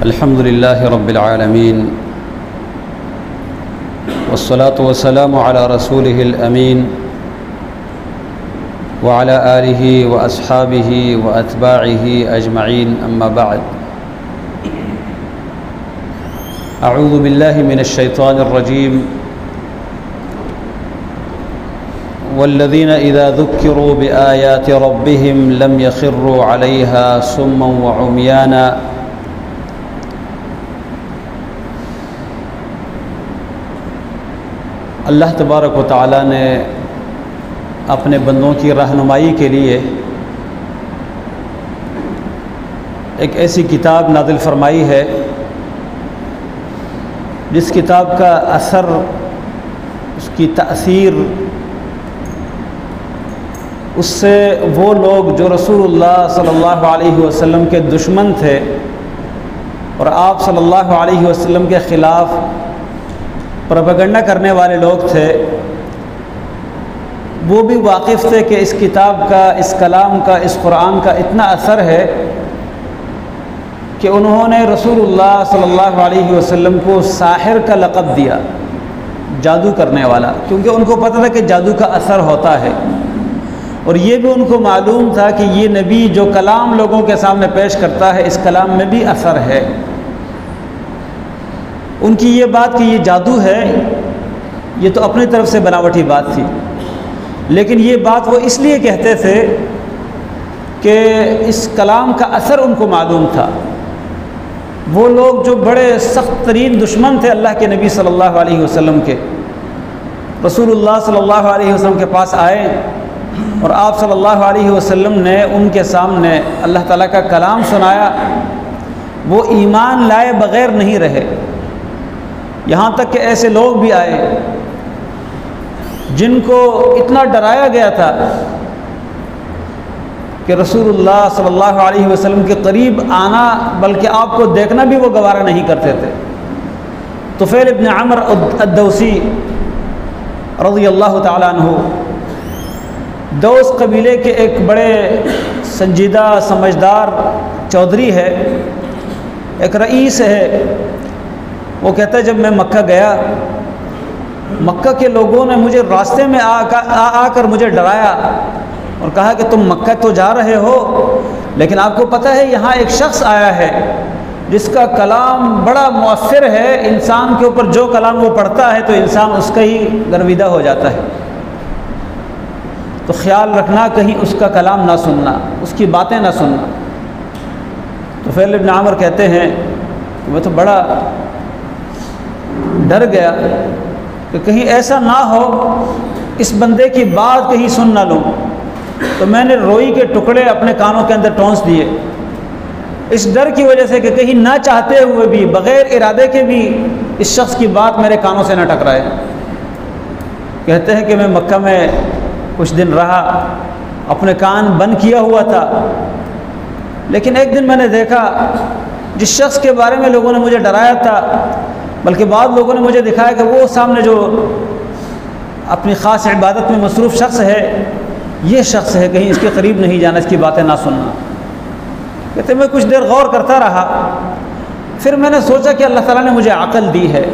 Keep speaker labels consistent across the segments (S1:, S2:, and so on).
S1: الحمد لله رب العالمين والصلاة والسلام على رسوله الأمين وعلى آله وأصحابه وأتباعه أجمعين أما بعد أعوذ بالله من الشيطان الرجيم والذين إذا ذكروا بآيات ربهم لم يخروا عليها صما وعميانا اللہ تبارک و تعالیٰ نے اپنے بندوں کی رہنمائی کے لیے ایک ایسی کتاب نازل فرمائی ہے جس کتاب کا اثر، اس کی تأثیر، اس سے وہ لوگ جو رسول اللہ صلی اللہ علیہ وسلم کے دشمن تھے اور آپ صلی اللہ علیہ وسلم کے خلاف پروپیگنڈا کرنے والے لوگ تھے، وہ بھی واقف تھے کہ اس کتاب کا، اس کلام کا، اس قرآن کا اتنا اثر ہے کہ انہوں نے رسول اللہ صلی اللہ علیہ وسلم کو ساحر کا لقب دیا، جادو کرنے والا، کیونکہ ان کو پتہ تھا کہ جادو کا اثر ہوتا ہے، اور یہ بھی ان کو معلوم تھا کہ یہ نبی جو کلام لوگوں کے سامنے پیش کرتا ہے اس کلام میں بھی اثر ہے۔ ان کی یہ بات کہ یہ جادو ہے، یہ تو اپنی طرف سے بناوٹی بات تھی، لیکن یہ بات وہ اس لیے کہتے تھے کہ اس کلام کا اثر ان کو معلوم تھا۔ وہ لوگ جو بڑے سخت ترین دشمن تھے اللہ کے نبی صلی اللہ علیہ وسلم کے، رسول اللہ صلی اللہ علیہ وسلم کے پاس آئے اور آپ صلی اللہ علیہ وسلم نے ان کے سامنے اللہ تعالیٰ کا کلام سنایا، وہ ایمان لائے بغیر نہیں رہے، یہاں تک کہ ایسے لوگ بھی آئے جن کو اتنا ڈرایا گیا تھا کہ رسول اللہ صلی اللہ علیہ وسلم کے قریب آنا بلکہ آپ کو دیکھنا بھی وہ گوارا نہیں کرتے تھے۔ طفیل ابن عمر الدوسی رضی اللہ تعالیٰ عنہ دوس قبیلے کے ایک بڑے سنجیدہ سمجھدار چودھری ہے، ایک رئیس ہے۔ وہ کہتا ہے جب میں مکہ گیا، مکہ کے لوگوں نے مجھے راستے میں آ کر مجھے ڈرایا اور کہا کہ تم مکہ تو جا رہے ہو، لیکن آپ کو پتہ ہے یہاں ایک شخص آیا ہے جس کا کلام بڑا مؤثر ہے، انسان کے اوپر جو کلام وہ پڑھتا ہے تو انسان اس کا ہی گرویدہ ہو جاتا ہے، تو خیال رکھنا کہیں اس کا کلام نہ سننا، اس کی باتیں نہ سننا۔ تو طفیل ابن عمر کہتے ہیں کہ میں تو بڑا ڈر گیا کہ کہیں ایسا نہ ہو اس بندے کی بات کہیں سن نہ لوں، تو میں نے روئی کے ٹکڑے اپنے کانوں کے اندر ٹونس دیے، اس ڈر کی وجہ سے کہ کہیں نہ چاہتے ہوئے بھی، بغیر ارادے کے بھی اس شخص کی بات میرے کانوں سے نہ ٹکرائے۔ کہتے ہیں کہ میں مکہ میں کچھ دن رہا، اپنے کان بند کیا ہوا تھا، لیکن ایک دن میں نے دیکھا جس شخص کے بارے میں لوگوں نے مجھے ڈرایا تھا، بلکہ بعض لوگوں نے مجھے دکھایا کہ وہ سامنے جو اپنی خاص عبادت میں مصروف شخص ہے، یہ شخص ہے، کہیں اس کے قریب نہیں جانا، اس کی باتیں نہ سننا۔ کہتے میں کچھ دیر غور کرتا رہا، پھر میں نے سوچا کہ اللہ تعالیٰ نے مجھے عقل دی ہے،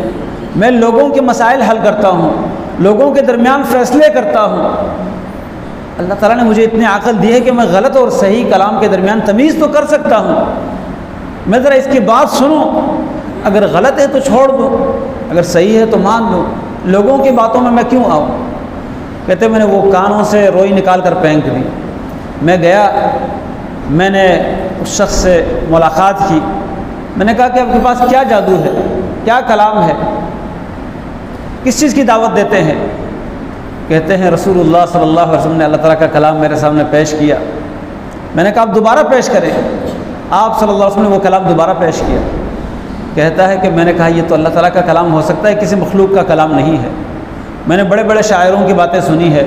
S1: میں لوگوں کے مسائل حل کرتا ہوں، لوگوں کے درمیان فیصلے کرتا ہوں، اللہ تعالیٰ نے مجھے اتنی عقل دی ہے کہ میں غلط اور صحیح کلام کے درمیان تمیز تو کر سکتا ہوں، میں ذرا اس کی بات سنوں، اگر غلط ہے تو چھوڑ دوں، اگر صحیح ہے تو مان لوں، لوگوں کی باتوں میں کیوں آؤں۔ کہتے میں نے وہ کانوں سے روئی نکال کر پھینک دی۔ میں گیا، میں نے اس شخص سے ملاقات کی، میں نے کہا کہ آپ کے پاس کیا جادو ہے، کیا کلام ہے، کس چیز کی دعوت دیتے ہیں؟ کہتے ہیں رسول اللہ صلی اللہ علیہ وسلم نے اللہ تعالیٰ کا کلام میرے سامنے پیش کیا۔ میں نے کہا آپ دوبارہ پیش کریں۔ آپ صلی اللہ علیہ وسلم نے وہ کلام دوبارہ پیش کیا۔ کہتا ہے کہ میں نے کہا یہ تو اللہ تعالیٰ کا کلام ہو سکتا ہے، کسی مخلوق کا کلام نہیں ہے۔ میں نے بڑے بڑے شاعروں کی باتیں سنی ہے،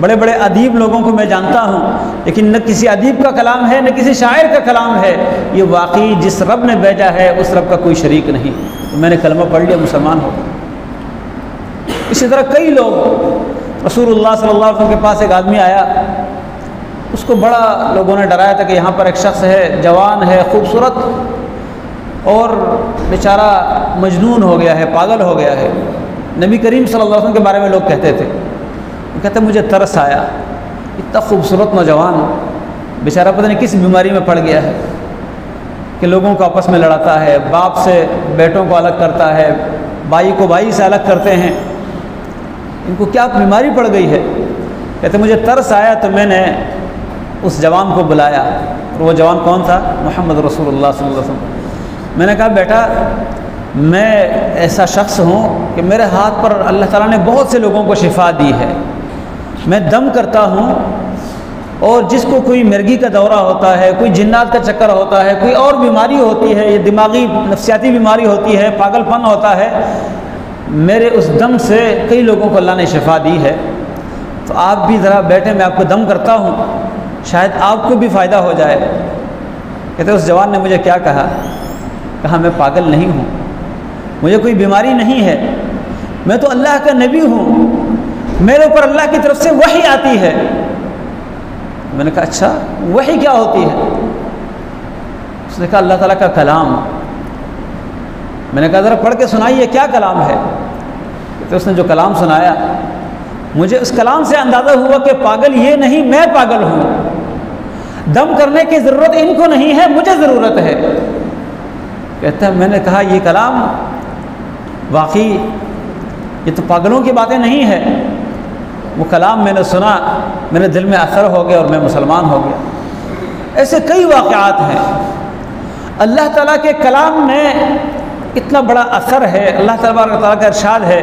S1: بڑے بڑے ادیب لوگوں کو میں جانتا ہوں، لیکن نہ کسی ادیب کا کلام ہے نہ کسی شاعر کا کلام ہے، یہ واقعی جس رب نے بھیجا ہے اس رب کا کوئی شریک نہیں۔ تو میں نے کلمہ پڑھ لیا، مسلمان ہو گیا۔ اسی طرح کئی لوگ، رسول اللہ صلی اللہ علیہ وسلم کے پاس ایک آدمی آیا، اس کو بڑا لوگوں نے ڈرایا تھا کہ یہاں پر ایک شخص ہے، جوان ہے، خوبصورت، اور بیچارہ مجنون ہو گیا ہے، پاگل ہو گیا ہے۔ نبی کریم صلی اللہ علیہ وسلم کے بارے میں لوگ کہتے تھے، وہ کہتے مجھے ترس آیا، اتنا خوبصورت نوجوان بیچارہ پتہ نہیں کس بیماری میں پڑ گیا ہے کہ لوگوں کو آپس میں لڑاتا ہے، باپ سے بیٹوں کو الگ کرتا ہے، بھائی کو بھائی سے الگ کرتے ہیں، ان کو کیا بیماری پڑ گئی ہے؟ کہتے مجھے ترس آیا تو میں نے اس جوان کو بلایا، اور وہ جوان کون تھا؟ محمد رسول اللہ صلی اللہ علیہ وسلم۔ میں نے کہا بیٹا میں ایسا شخص ہوں کہ میرے ہاتھ پر اللہ تعالیٰ نے بہت سے لوگوں کو شفا دی ہے، میں دم کرتا ہوں، اور جس کو کوئی مرگی کا دورہ ہوتا ہے، کوئی جنات کا چکر ہوتا ہے، کوئی اور بیماری ہوتی ہے، یہ دماغی نفسیاتی بیماری ہوتی ہے، پاگل پن ہوتا ہے، میرے اس دم سے کئی لوگوں کو اللہ نے شفا دی ہے، تو آپ بھی ذرا بیٹھے، میں آپ کو دم کرتا ہوں، شاید آپ کو بھی فائدہ ہو جائے۔ کہتے اس جوان نے مجھے کیا کہا؟ کہا میں پاگل نہیں ہوں، مجھے کوئی بیماری نہیں ہے، میں تو اللہ کا نبی ہوں، میرے اوپر اللہ کی طرف سے وحی آتی ہے۔ میں نے کہا اچھا وحی کیا ہوتی ہے؟ اس نے کہا اللہ تعالیٰ کا کلام۔ میں نے کہا ذرا پڑھ کے سنائیے کیا کلام ہے؟ تو اس نے جو کلام سنایا، مجھے اس کلام سے اندازہ ہوا کہ پاگل یہ نہیں، میں پاگل ہوں، دم کرنے کی ضرورت ان کو نہیں ہے، مجھے ضرورت ہے۔ کہتا ہے میں نے کہا یہ کلام واقعی یہ تو پاگلوں کی باتیں نہیں ہے۔ وہ کلام میں نے سنا، میرے دل میں اثر ہو گیا اور میں مسلمان ہو گیا۔ ایسے کئی واقعات ہیں، اللہ تعالیٰ کے کلام میں اتنا بڑا اثر ہے۔ اللہ تبارک تعالیٰ کا ارشاد ہے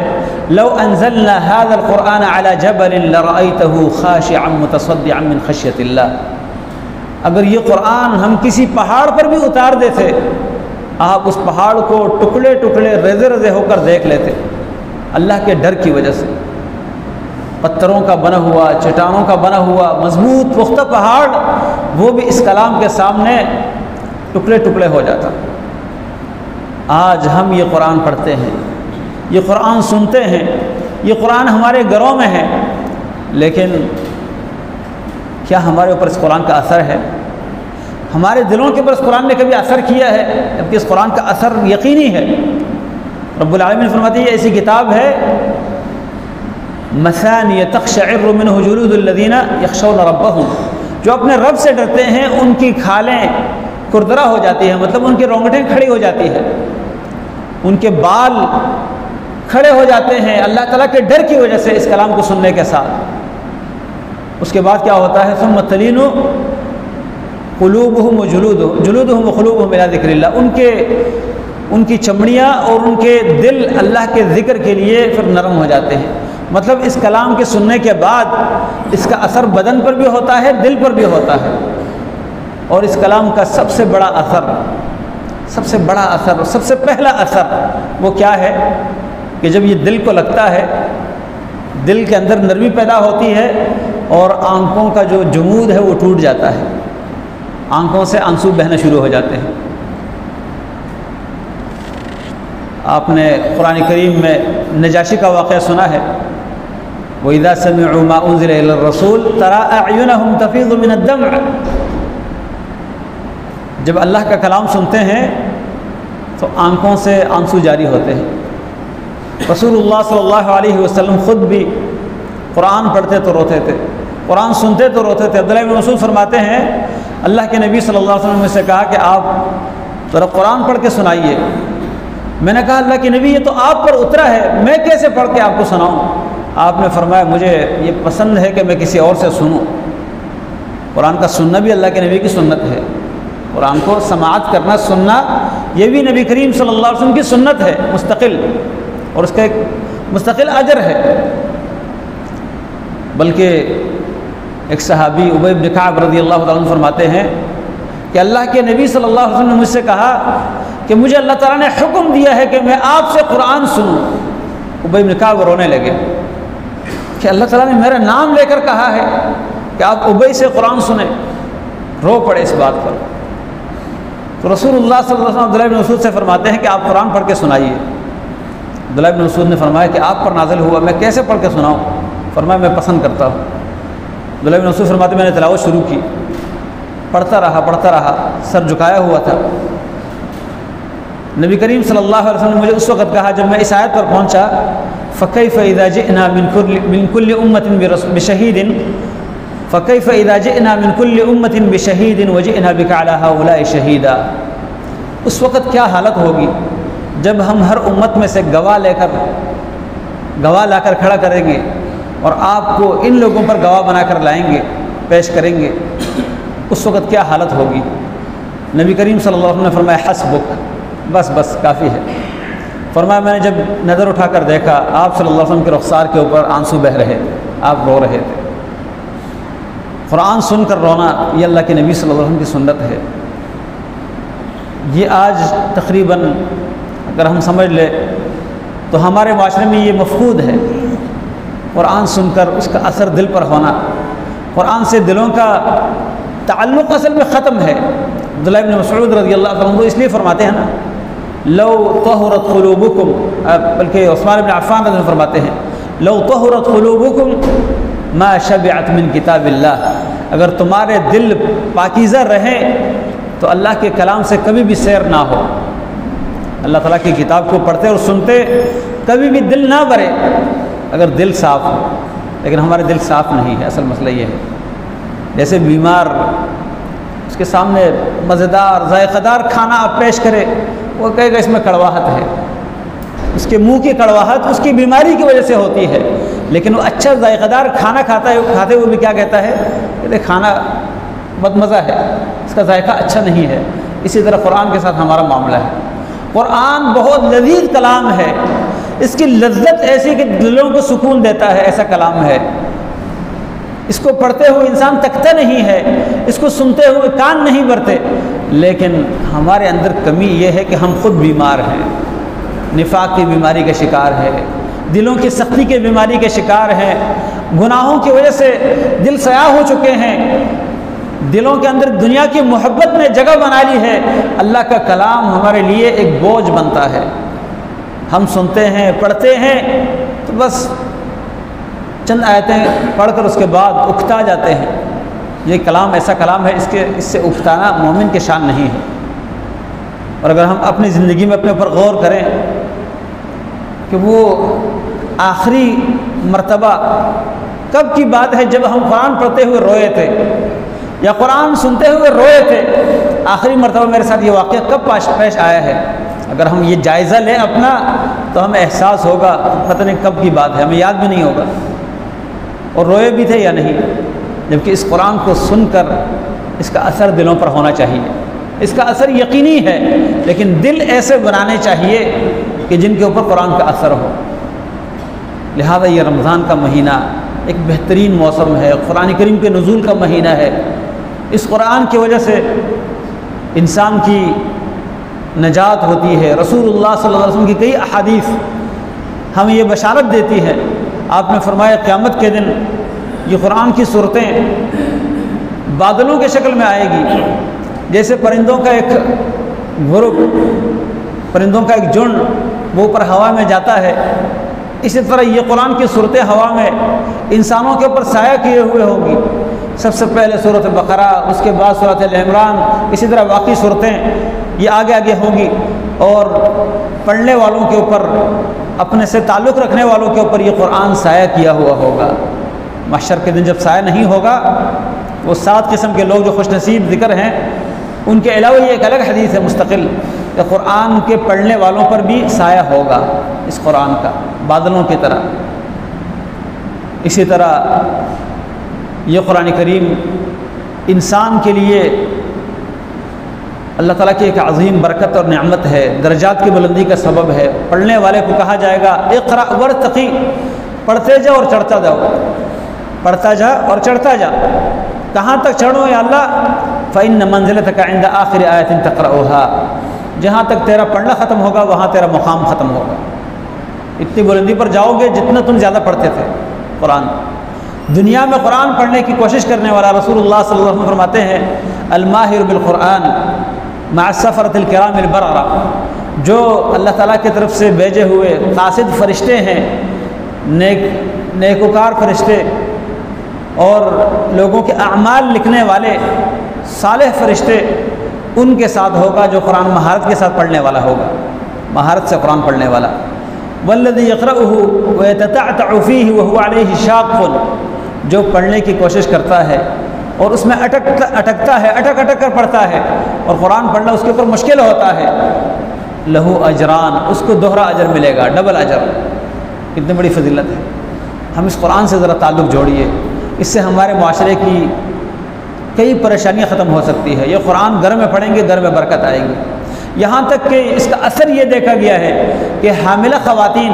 S1: لو انزلنا هذا القرآن على جبل لرأيته خاشعا متصدعا من خشية اللہ، اگر یہ قرآن ہم کسی پہاڑ پر بھی اتار دیتے، آپ اس پہاڑ کو ٹکڑے ٹکڑے ریزے ریزے ہو کر دیکھ لیتے، اللہ کے ڈر کی وجہ سے۔ پتھروں کا بنا ہوا، چٹانوں کا بنا ہوا مضبوط پختہ پہاڑ، وہ بھی اس کلام کے سامنے ٹکڑے ٹکڑے ہو جاتا۔ آج ہم یہ قرآن پڑھتے ہیں، یہ قرآن سنتے ہیں، یہ قرآن ہمارے گھروں میں ہے، لیکن کیا ہمارے اوپر اس قرآن کا اثر ہے؟ ہمارے دلوں کے اوپر اس قرآن نے کبھی اثر کیا ہے؟ جبکہ اس قرآن کا اثر یقینی ہے۔ رب العالمین فرماتے ہیں یہ ایسی کتاب ہے مثانی تقشعر منہ جلود الذین یخشون ربہم، جو اپنے رب سے ڈرتے ہیں ان کی کھالیں کردرا ہو جاتی ہیں، مطلب ان کی رونگٹیں کھڑی ہو جاتی ہے، ان کے بال کھڑے ہو جاتے ہیں اللہ تعالیٰ کے ڈر کی وجہ سے اس کلام کو سننے کے ساتھ۔ اس کے بعد کیا ہوتا ہے ثم تلین قلوبہم جلودہم وقلوبہم الی ذکر اللہ، ان کی چمڑیاں اور ان کے دل اللہ کے ذکر کے لیے پھر نرم ہو جاتے ہیں۔ مطلب اس کلام کے سننے کے بعد اس کا اثر بدن پر بھی ہوتا ہے، دل پر بھی ہوتا ہے۔ اور اس کلام کا سب سے بڑا اثر سب سے پہلا اثر وہ کیا ہے کہ جب یہ دل کو لگتا ہے، دل کے اندر نرمی پیدا ہوتی ہے اور آنکھوں کا جو جمود ہے وہ ٹوٹ جاتا ہے، آنکھوں سے آنسو بہنا شروع ہو جاتے ہیں۔ آپ نے قرآن کریم میں نجاشی کا واقعہ سنا ہے، وَإِذَا سَمِعُوا مَا أُنزِلَ إِلَى الرَّسُولِ تَرَىٰ أَعْيُنَهُمْ تَفِيضُ مِنَ الدَّمْعِ، جب اللہ کا کلام سنتے ہیں تو آنکھوں سے آنسو جاری ہوتے ہیں۔ رسول اللہ صلی اللہ علیہ وسلم خود بھی قرآن پڑھتے تو روتے تھے، قرآن سنتے تو روتے تھے۔ عبداللہ بن مسعود فرماتے ہیں اللہ کے نبی صلی اللہ علیہ وسلم نے سے کہا کہ آپ ذرا قرآن پڑھ کے سنائیے۔ میں نے کہا اللہ کے نبی یہ تو آپ پر اترا ہے، میں کیسے پڑھ کے آپ کو سناؤں؟ آپ نے فرمایا مجھے یہ پسند ہے کہ میں کسی اور سے سنوں۔ قرآن کا سننا بھی اللہ کے نبی کی سنت ہے، قرآن کو سماعت کرنا سننا یہ بھی نبی کریم صلی اللہ علیہ وسلم کی سنت ہے مستقل، اور اس کا ایک مستقل اجر ہے۔ بلکہ ایک صحابی ابی بن کعب رضی اللہ تعالیٰ عنہ فرماتے ہیں کہ اللہ کے نبی صلی اللہ علیہ وسلم نے مجھ سے کہا کہ مجھے اللہ تعالیٰ نے حکم دیا ہے کہ میں آپ سے قرآن سنوں۔ ابی بن کعب رونے لگے کہ اللہ تعالیٰ نے میرا نام لے کر کہا ہے کہ آپ ابی سے قرآن سنیں، رو پڑے اس بات پر۔ تو رسول اللہ صلی اللہ علیہ وسلم عبداللہ بن مسعود سے فرماتے ہیں کہ آپ قرآن پڑھ کے سنائیے۔ عبداللہ بن مسعود نے فرمایا کہ آپ پر نازل ہوا، میں کیسے پڑھ کے سناؤں؟ فرمایا میں پسند کرتا ہوں۔ عبداللہ بن مسعود فرماتے ہیں میں نے تلاوت شروع کی، پڑھتا رہا، سر جھکایا ہوا تھا۔ نبی کریم صلی اللہ علیہ وسلم نے مجھے اس وقت کہا جب میں اس آیت پر پہنچا فَكَيْفَ إِذَا جِئْنَا مِن كُلِّ أُمَّةٍ بِشَهِيدٍ فَكَيْفَ إِذَا جِئْنَا مِن كُلِّ أُمَّةٍ بِشَهِيدٍ وَجِئْنَا بِكَ عَلَى هَؤُلَاءِ شَهِيدًا، اس وقت کیا حالت ہوگی جب ہم ہر امت میں سے گواہ لا کر کھڑا کریں گے اور آپ کو ان لوگوں پر گواہ بنا کر لائیں گے، پیش کریں گے، اس وقت کیا حالت ہوگی؟ نبی کریم صلی اللہ علیہ وسلم نے فرمایا حسبک، بس کافی ہے۔ فرمایا میں نے جب نظر اٹھا کر دیکھا آپ صلی اللہ علیہ وسلم کے رخسار کے اوپر آنسو بہہ رہے تھے، آپ رو رہے تھے۔ قرآن سن کر رونا یہ اللہ کے نبی صلی اللہ علیہ وسلم کی سنت ہے۔ یہ آج تقریباً اگر ہم سمجھ لیں تو ہمارے معاشرے میں یہ مفقود ہے، قرآن سن کر اس کا اثر دل پر ہونا، قرآن سے دلوں کا تعلق اصل میں ختم ہے۔ عبداللہ ابن مسعود رضی اللہ عنہ اس لیے فرماتے ہیں نا لو طہرت قلوبکم، بلکہ عثمان بن عفان رضی اللہ عنہ فرماتے ہیں لو طہرت قلوبکم ما شبعت من کتاب اللہ، اگر تمہارے دل پاکیزہ رہیں تو اللہ کے کلام سے کبھی بھی سیر نہ ہو، اللہ تعالیٰ کی کتاب کو پڑھتے اور سنتے کبھی بھی دل نہ بھرے اگر دل صاف ہو، لیکن ہمارے دل صاف نہیں ہے۔ اصل مسئلہ یہ ہے جیسے بیمار اس کے سامنے مزیدار ذائقہ دار کھانا آپ پیش کرے، وہ کہے گا اس میں کڑواہٹ ہے، اس کے منہ کی کڑواہٹ اس کی بیماری کی وجہ سے ہوتی ہے، لیکن وہ اچھا ذائقہ دار کھانا کھاتے ہوئے بھی کیا کہتا ہے کہ کھانا بد مزہ ہے، اس کا ذائقہ اچھا نہیں ہے۔ اسی طرح قرآن کے ساتھ ہمارا معاملہ ہے۔ قرآن بہت لذیذ کلام ہے، اس کی لذت ایسی کہ دلوں کو سکون دیتا ہے، ایسا کلام ہے۔ اس کو پڑھتے ہوئے انسان تکتا نہیں ہے، اس کو سنتے ہوئے کان نہیں بھرتے، لیکن ہمارے اندر کمی یہ ہے کہ ہم خود بیمار ہیں، نفاق کی بیماری کا شکار ہے، دلوں کی سختی کی بیماری کے شکار ہیں، گناہوں کی وجہ سے دل سیاہ ہو چکے ہیں، دلوں کے اندر دنیا کی محبت نے جگہ بنا لی ہے۔ اللہ کا کلام ہمارے لیے ایک بوجھ بنتا ہے، ہم سنتے ہیں پڑھتے ہیں تو بس چند آیتیں پڑھ کر اس کے بعد اکتا جاتے ہیں۔ یہ کلام ایسا کلام ہے اس سے اکتانا مومن کے شان نہیں ہے۔ اور اگر ہم اپنی زندگی میں اپنے اوپر غور کریں کہ وہ آخری مرتبہ کب کی بات ہے جب ہم قرآن پڑھتے ہوئے روئے تھے یا قرآن سنتے ہوئے روئے تھے، آخری مرتبہ میرے ساتھ یہ واقعہ کب پیش آیا ہے، اگر ہم یہ جائزہ لیں اپنا تو ہمیں احساس ہوگا پتہ نہیں کب کی بات ہے، ہمیں یاد بھی نہیں ہوگا، اور روئے بھی تھے یا نہیں۔ جبکہ اس قرآن کو سن کر اس کا اثر دلوں پر ہونا چاہیے، اس کا اثر یقینی ہے، لیکن دل ایسے بنانے چاہیے کہ جن کے اوپر قرآن کا اثر ہو۔ لہذا یہ رمضان کا مہینہ ایک بہترین موسم ہے، قرآن کریم کے نزول کا مہینہ ہے۔ اس قرآن کی وجہ سے انسان کی نجات ہوتی ہے۔ رسول اللہ صلی اللہ علیہ وسلم کی کئی احادیث ہمیں یہ بشارت دیتی ہے۔ آپ نے فرمایا قیامت کے دن یہ قرآن کی صورتیں بادلوں کے شکل میں آئے گی، جیسے پرندوں کا ایک گروپ، پرندوں کا ایک جھنڈ وہ اوپر ہوا میں جاتا ہے، اسی طرح یہ قرآن کی صورتیں ہوا میں انسانوں کے اوپر سایہ کیے ہوئے ہوں گی۔ سب سے پہلے سورۃ بقرہ، اس کے بعد سورۃ ال عمران، اسی طرح باقی صورتیں یہ آگے آگے ہوں گی، اور پڑھنے والوں کے اوپر، اپنے سے تعلق رکھنے والوں کے اوپر یہ قرآن سایہ کیا ہوا ہوگا۔ محشر کے دن جب سایہ نہیں ہوگا، وہ 7 قسم کے لوگ جو خوش نصیب ذکر ہیں، ان کے علاوہ یہ ایک الگ حدیث ہے مستقل کہ قرآن کے پڑھنے والوں پر بھی سایہ ہوگا اس قرآن کا، بادلوں کی طرح۔ اسی طرح یہ قرآن کریم انسان کے لیے اللہ تعالیٰ کی ایک عظیم برکت اور نعمت ہے، درجات کی بلندی کا سبب ہے۔ پڑھنے والے کو کہا جائے گا اقرأ ورتقی، پڑھتے جا اور چڑھتا جاؤ، پڑھتا جا اور چڑھتا جا۔ کہاں تک چڑھو یا اللہ؟ فإن منزلتک عند آخر آیۃ تقرأها، جہاں تک تیرا پڑھنا ختم ہوگا وہاں تیرا مقام ختم ہوگا۔ اتنی بلندی پر جاؤ گے جتنا تم زیادہ پڑھتے تھے قرآن۔ دنیا میں قرآن پڑھنے کی کوشش کرنے والا رسول اللہ صلی اللہ علیہ وسلم فرماتے ہیں الماہر بالقرآن مع السفرۃ الکرام البررہ، جو اللہ تعالیٰ کی طرف سے بھیجے ہوئے قاصد فرشتے ہیں، نیکوکار فرشتے اور لوگوں کے اعمال لکھنے والے صالح فرشتے، ان کے ساتھ ہوگا جو قرآن مہارت کے ساتھ پڑھنے والا ہوگا۔ مہارت سے قرآن پڑھنے والا۔ والذی یقرأہ ویتتعتع فیہ وہو علیہ شاق، جو پڑھنے کی کوشش کرتا ہے اور اس میں اٹکتا ہے، اٹک کر پڑھتا ہے، اور قرآن پڑھنا اس کے اوپر مشکل ہوتا ہے، لہو اجران، اس کو دوہرا اجر ملے گا، ڈبل اجر۔ کتنی بڑی فضیلت ہے۔ ہم اس قرآن سے ذرا تعلق جوڑیے، اس سے ہمارے معاشرے کی کئی پریشانیاں ختم ہو سکتی ہے۔ یہ قرآن گھر میں پڑھیں گے، گھر میں برکت آئے گی۔ یہاں تک کہ اس کا اثر یہ دیکھا گیا ہے کہ حاملہ خواتین،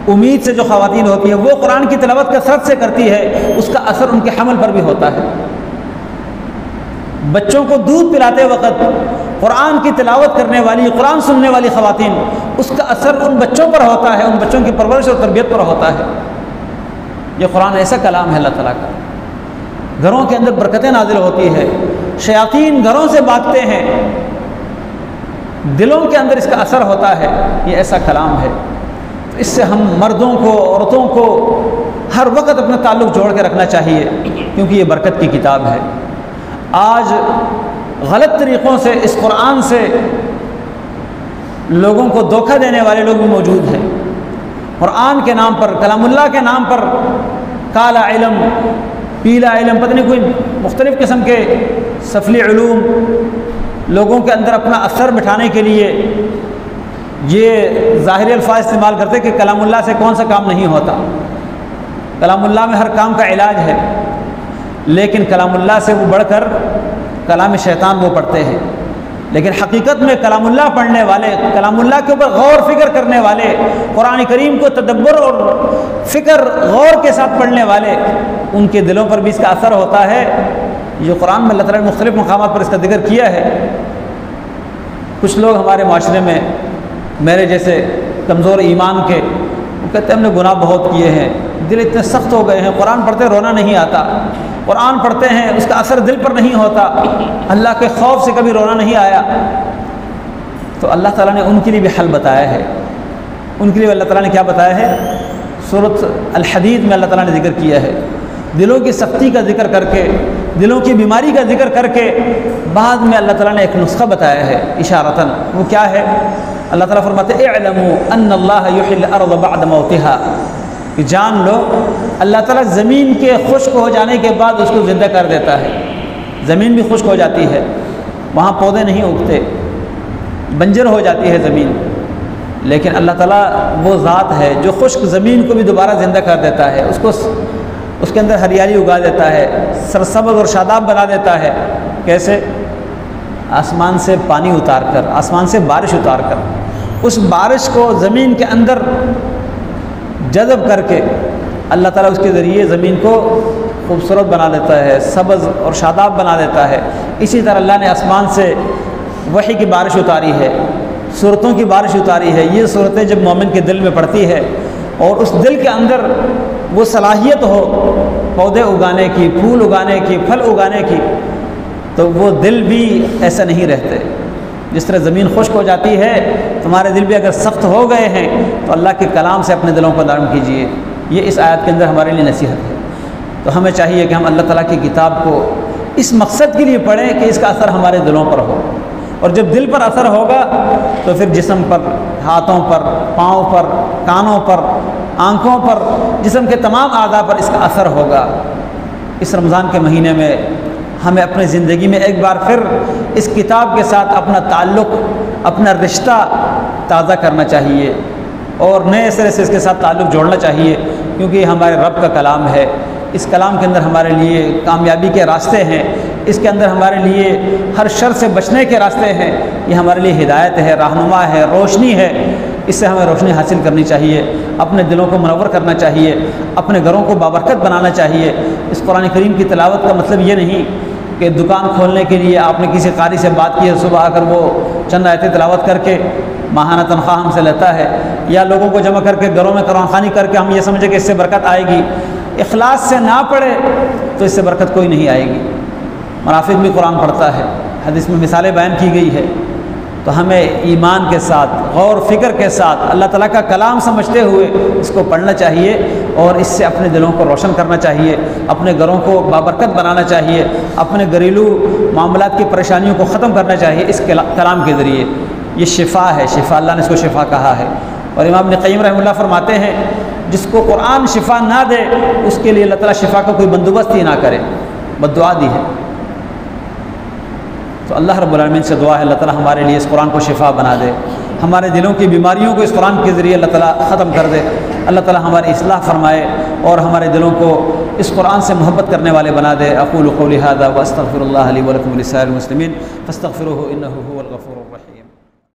S1: امید سے جو خواتین ہوتی ہیں، وہ قرآن کی تلاوت کثرت سے کرتی ہے، اس کا اثر ان کے حمل پر بھی ہوتا ہے۔ بچوں کو دودھ پلاتے وقت قرآن کی تلاوت کرنے والی، قرآن سننے والی خواتین، اس کا اثر ان بچوں پر ہوتا ہے، ان بچوں کی پرورش اور تربیت پر ہوتا ہے۔ یہ قرآن ایسا کلام ہے اللہ تعالیٰ کا، گھروں کے اندر برکتیں نازل ہوتی ہے، شیاطین گھروں سے بھاگتے ہیں، دلوں کے اندر اس کا اثر ہوتا ہے۔ یہ ایسا کلام ہے، اس سے ہم مردوں کو، عورتوں کو ہر وقت اپنا تعلق جوڑ کے رکھنا چاہیے، کیونکہ یہ برکت کی کتاب ہے۔ آج غلط طریقوں سے اس قرآن سے لوگوں کو دھوکہ دینے والے لوگ بھی موجود ہیں۔ قرآن کے نام پر، کلام اللہ کے نام پر کالا علم، پیلا علم، پتہ نہیں کوئی مختلف قسم کے سفلی علوم لوگوں کے اندر اپنا اثر بٹھانے کے لیے یہ ظاہری الفاظ استعمال کرتے کہ کلام اللہ سے کون سا کام نہیں ہوتا۔ کلام اللہ میں ہر کام کا علاج ہے، لیکن کلام اللہ سے وہ بڑھ کر کلام شیطان وہ پڑھتے ہیں۔ لیکن حقیقت میں کلام اللہ پڑھنے والے، کلام اللہ کے اوپر غور فکر کرنے والے، قرآن کریم کو تدبر اور فکر غور کے ساتھ پڑھنے والے، ان کے دلوں پر بھی اس کا اثر ہوتا ہے۔ جو قرآن میں اللہ تعالیٰ نے مختلف مقامات پر اس کا ذکر کیا ہے۔ کچھ لوگ ہمارے معاشرے میں میرے جیسے کمزور ایمان کے، وہ کہتے ہیں ہم نے گناہ بہت کیے ہیں، دل اتنے سخت ہو گئے ہیں، قرآن پڑھتے رونا نہیں آتا، قرآن پڑھتے ہیں اس کا اثر دل پر نہیں ہوتا، اللہ کے خوف سے کبھی رونا نہیں آیا۔ تو اللہ تعالیٰ نے ان کے لیے بھی حل بتایا ہے۔ ان کے لیے اللہ تعالیٰ نے کیا بتایا ہے؟ سورۃ الحدید میں اللہ تعالیٰ نے ذکر کیا ہے، دلوں کی سختی کا ذکر کر کے، دلوں کی بیماری کا ذکر کر کے، بعد میں اللہ تعالیٰ نے ایک نسخہ بتایا ہے اشارتاً۔ وہ کیا ہے؟ اللہ تعالیٰ فرماتے ہیں اعلموا ان اللہ یحیی الارض بعد موتها، کہ جان لو اللہ تعالیٰ زمین کے خشک ہو جانے کے بعد اس کو زندہ کر دیتا ہے۔ زمین بھی خشک ہو جاتی ہے، وہاں پودے نہیں اگتے، بنجر ہو جاتی ہے زمین، لیکن اللہ تعالیٰ وہ ذات ہے جو خشک زمین کو بھی دوبارہ زندہ کر دیتا ہے، اس کے اندر ہریالی اگا دیتا ہے، سرسبز اور شاداب بنا دیتا ہے۔ کیسے؟ آسمان سے پانی اتار کر، آسمان سے بارش اتار کر، اس بارش کو زمین کے اندر جذب کر کے اللہ تعالیٰ اس کے ذریعے زمین کو خوبصورت بنا دیتا ہے، سبز اور شاداب بنا دیتا ہے۔ اسی طرح اللہ نے آسمان سے وحی کی بارش اتاری ہے، صورتوں کی بارش اتاری ہے۔ یہ صورتیں جب مومن کے دل میں پڑتی ہے اور اس دل کے اندر وہ صلاحیت ہو پودے اگانے کی، پھول اگانے کی، پھل اگانے کی، تو وہ دل بھی ایسا نہیں رہتے۔ جس طرح زمین خشک ہو جاتی ہے، تمہارے دل بھی اگر سخت ہو گئے ہیں تو اللہ کے کلام سے اپنے دلوں کو نرم کیجیے۔ یہ اس آیت کے اندر ہمارے لیے نصیحت ہے۔ تو ہمیں چاہیے کہ ہم اللہ تعالیٰ کی کتاب کو اس مقصد کے لیے پڑھیں کہ اس کا اثر ہمارے دلوں پر ہو، اور جب دل پر اثر ہوگا تو پھر جسم پر، ہاتھوں پر، پاؤں پر، کانوں پر، آنکھوں پر، جسم کے تمام اعضاء پر اس کا اثر ہوگا۔ اس رمضان کے مہینے میں ہمیں اپنی زندگی میں ایک بار پھر اس کتاب کے ساتھ اپنا تعلق، اپنا رشتہ تازہ کرنا چاہیے، اور نئے سرے سے اس کے ساتھ تعلق جوڑنا چاہیے، کیونکہ یہ ہمارے رب کا کلام ہے۔ اس کلام کے اندر ہمارے لیے کامیابی کے راستے ہیں، اس کے اندر ہمارے لیے ہر شر سے بچنے کے راستے ہیں، یہ ہمارے لیے ہدایت ہے، رہنما ہے، روشنی ہے۔ اس سے ہمیں روشنی حاصل کرنی چاہیے، اپنے دلوں کو منور کرنا چاہیے، اپنے گھروں کو بابرکت بنانا چاہیے۔ اس قرآن کریم کی تلاوت کا مطلب یہ نہیں کہ دکان کھولنے کے لیے آپ نے کسی قاری سے بات کی ہے، صبح آ کر وہ چند آیتیں تلاوت کر کے ماہانہ تنخواہ ہم سے لیتا ہے، یا لوگوں کو جمع کر کے گھروں میں قرآن خوانی کر کے ہم یہ سمجھیں کہ اس سے برکت آئے گی۔ اخلاص سے نہ پڑھے تو اس سے برکت کوئی نہیں آئے گی۔ منافق بھی قرآن پڑھتا ہے، حدیث میں مثالیں بیان کی گئی ہے۔ تو ہمیں ایمان کے ساتھ، غور فکر کے ساتھ، اللہ تعالیٰ کا کلام سمجھتے ہوئے اس کو پڑھنا چاہیے، اور اس سے اپنے دلوں کو روشن کرنا چاہیے، اپنے گھروں کو بابرکت بنانا چاہیے، اپنے گھریلو معاملات کی پریشانیوں کو ختم کرنا چاہیے اس کلام کے ذریعے۔ یہ شفا ہے، شفا اللہ نے اس کو شفا کہا ہے۔ اور امام ابن قیم رحمہ اللہ فرماتے ہیں جس کو قرآن شفا نہ دے اس کے لیے اللہ تعالیٰ شفا کا کوئی بندوبست ہی نہ کرے، بد دعا دی ہے۔ تو اللہ رب العالمین سے دعا ہے اللہ تعالیٰ ہمارے لیے اس قرآن کو شفا بنا دے، ہمارے دلوں کی بیماریوں کو اس قرآن کے ذریعے اللہ تعالیٰ ختم کر دے، اللہ تعالیٰ ہماری اصلاح فرمائے اور ہمارے دلوں کو اس قرآن سے محبت کرنے والے بنا دے۔ اقول قولی ھذا واستغفر اللہ لی ولکم ولسائر المسلمین فاستغفروہ انہ ھو الغفور